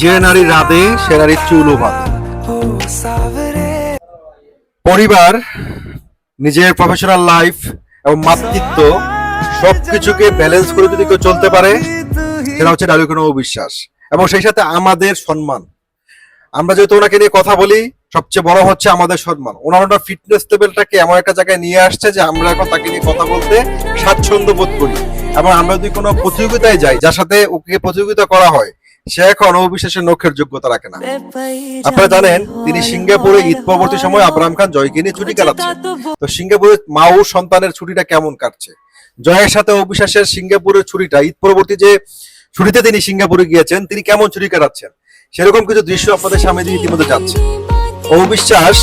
যে নারী রাধে সে নারীর চুলও বাঁধে। পরিবার, নিজের প্রফেশনাল লাইফ এবং মাতৃত্ব সবকিছুকে ব্যালেন্স করে যদি কেউ চলতে পারে সেটা হচ্ছে ডালিউখানা অবিশ্বাস, এবং সেই সাথে আমাদের সম্মান। আমরা যেহেতু ওনাকে নিয়ে কথা বলি, সবচেয়ে বড় হচ্ছে আমাদের সম্মান। ওনার ফিটনেস লেভেলটাকে এমন একটা জায়গায় নিয়ে আসছে যে আমরা এখন তাকে নিয়ে কথা বলতে স্বাচ্ছন্দ্য বোধ করি, এবং আমরা যদি কোনো প্রতিযোগিতায় যাই যার সাথে ওকে প্রতিযোগিতা করা হয়, সে এখন অবিশ্বাসের নখের যোগ্যতা রাখে না। আপনারা জানেন তিনি সিঙ্গাপুরে ঈদ পরবর্তী সময় আব্রাহাম খান জয়কে নিয়ে ছুটি কাটাচ্ছেন। তো সিঙ্গাপুরে মা ও সন্তানের ছুটিটা কেমন কাটছে? জয়ের সাথে অবিশ্বাসের সিঙ্গাপুরের ছুটিটা, ঈদ পরবর্তী যে ছুটিতে তিনি সিঙ্গাপুরে গিয়েছেন, তিনি কেমন ছুটি কাটাচ্ছেন সেরকম কিছু দৃশ্য আপনাদের সামনে দিয়ে ইতিমধ্যে যাচ্ছে। অবিশ্বাস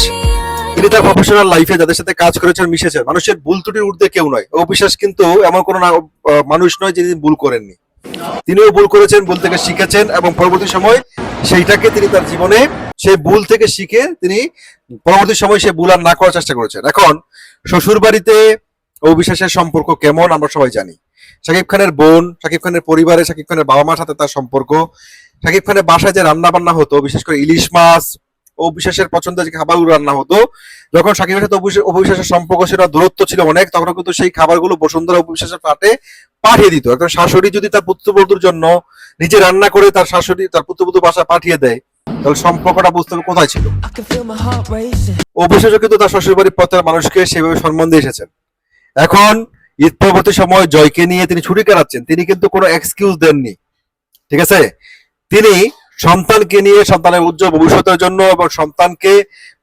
তিনি তার প্রফেশনাল লাইফে যাদের সাথে কাজ করেছেন, মিশেছেন, মানুষের ভুল ত্রুটির ঊর্ধ্বে কেউ নয়। অবিশ্বাস কিন্তু এমন কোনো মানুষ নয় যিনি ভুল করেননি। তিনিও ভুল করেছেন, ভুল থেকে শিখেছেন, এবং পরবর্তী সময় সেইটাকে তিনি তার জীবনে সেই ভুল থেকে শিখে তিনি পরবর্তী সময় সে ভুল আর না করার চেষ্টা করেছেন। এখন শ্বশুর বাড়িতে অবিশ্বাসের সম্পর্ক কেমন আমরা সবাই জানি। শাকিব খানের বোন, শাকিব খানের পরিবারে শাকিব খানের বাবা মার সাথে তার সম্পর্ক, শাকিব খানের বাসায় যে রান্না বান্না হতো, বিশেষ করে ইলিশ মাছ, অবিশ্বাসের পছন্দের যে খাবারগুলো রান্না হতো, যখন শাকিবের সাথে অবিশ্বাসের সম্পর্ক ছিল, দূরত্ব ছিল অনেক, তখন কিন্তু সেই খাবারগুলো বসুন্ধরা অবিশ্বাসের ফ্ল্যাটে পাঠিয়ে দিত। একজন শাশুড়ি যদি তার পুত্রবধূর জন্য নিজে রান্না করে তার শাশুড়ি তার পুত্রবধূ বাসা পাঠিয়ে দেয়, তাহলে সম্পর্কটা বুঝতে হবে কোথায় ছিল। অবিশ্বাসও কিন্তু তার শ্বশুর বাড়ির পথের মানুষকে সেভাবে সম্মান দিয়ে এসেছেন। এখন ঈদ পরবর্তী সময় জয়কে নিয়ে তিনি ছুটি কাটাচ্ছেন, তিনি কিন্তু কোনো এক্সকিউজ দেননি, ঠিক আছে? তিনি সন্তানকে নিয়ে, সন্তানের উজ্জ্বল ভবিষ্যতের জন্য এবং সন্তানকে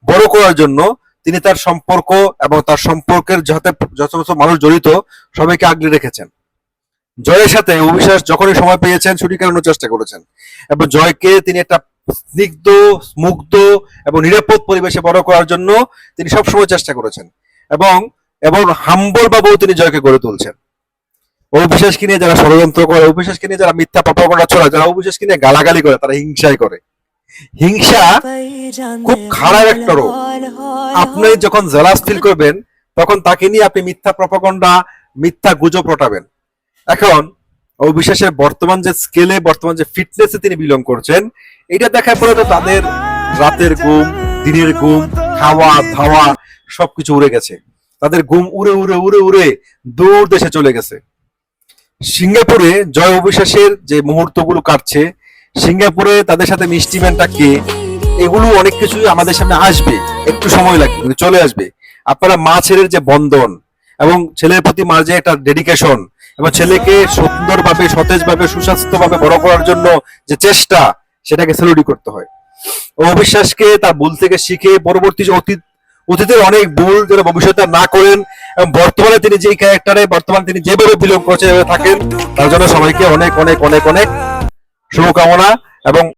বড় করার জন্য তিনি তার সম্পর্ক এবং তার সম্পর্কের যাতে যত মানুষ জড়িত সবাইকে আগলে রেখেছেন। জয়ের সাথে অবিশ্বাস যখনই সময় পেয়েছেন ছুটি কাটানোর চেষ্টা করেছেন, এবং জয়কে তিনি একটা স্নিগ্ধ, মুগ্ধ এবং নিরাপদ পরিবেশে বড় করার জন্য তিনি সবসময় চেষ্টা করেছেন, এবং এবং হাম্বল ভাবেও তিনি জয়কে গড়ে তুলছেন। অবিশ্বাসকে নিয়ে যারা ষড়যন্ত্র করে, অবিশ্বাসকে নিয়ে যারা মিথ্যা প্রপাগান্ডা ছড়ায়, যারা অবিশ্বাসকে নিয়ে গালাগালি করে, তারা হিংসাই করে। হিংসা খুব খারাপ একটা রোগ। আপনি যখন জেলাস ফিল করবেন, তখন তাকে নিয়ে আপনি মিথ্যা প্রপাগান্ডা, মিথ্যা গুজব রটাবেন। এখন অবিশ্বাসের বর্তমান যে স্কেলে, বর্তমান যে ফিটনেসে তিনি বিলং করছেন, এটা দেখার পরে তো তাদের রাতের ঘুম, দিনের ঘুম, খাওয়া ধাওয়া সবকিছু উড়ে গেছে। তাদের ঘুম উড়ে উড়ে উড়ে উড়ে দূর দেশে চলে গেছে। সিঙ্গাপুরে জয় অবিশ্বাসের যে মুহূর্তগুলো কাটছে, সিঙ্গাপুরে তাদের সাথে মিষ্টিম্যানটা কে, এগুলো অনেক কিছুই আমাদের সামনে আসবে, একটু সময় লাগবে কিন্তু চলে আসবে। আপনারা মা ছেলের যে বন্ধন এবং ছেলের প্রতি মার যে একটা ডেডিকেশন, এবং ছেলেকে সুন্দরভাবে, সতেজভাবে, সুস্বাস্থ্যভাবে বড় করার জন্য যে চেষ্টা, সেটাকে স্যালুট করতে হয়। অবিশ্বাসকে তার ভুল থেকে শিখে পরবর্তী অতীতের অনেক ভুল যেন ভবিষ্যতে না করেন, এবং বর্তমানে তিনি যে ক্যারেক্টারে, বর্তমানে তিনি যেভাবে বিলং করছেন, থাকেন, তার জন্য সবাইকে অনেক অনেক অনেক অনেক শুভকামনা। এবং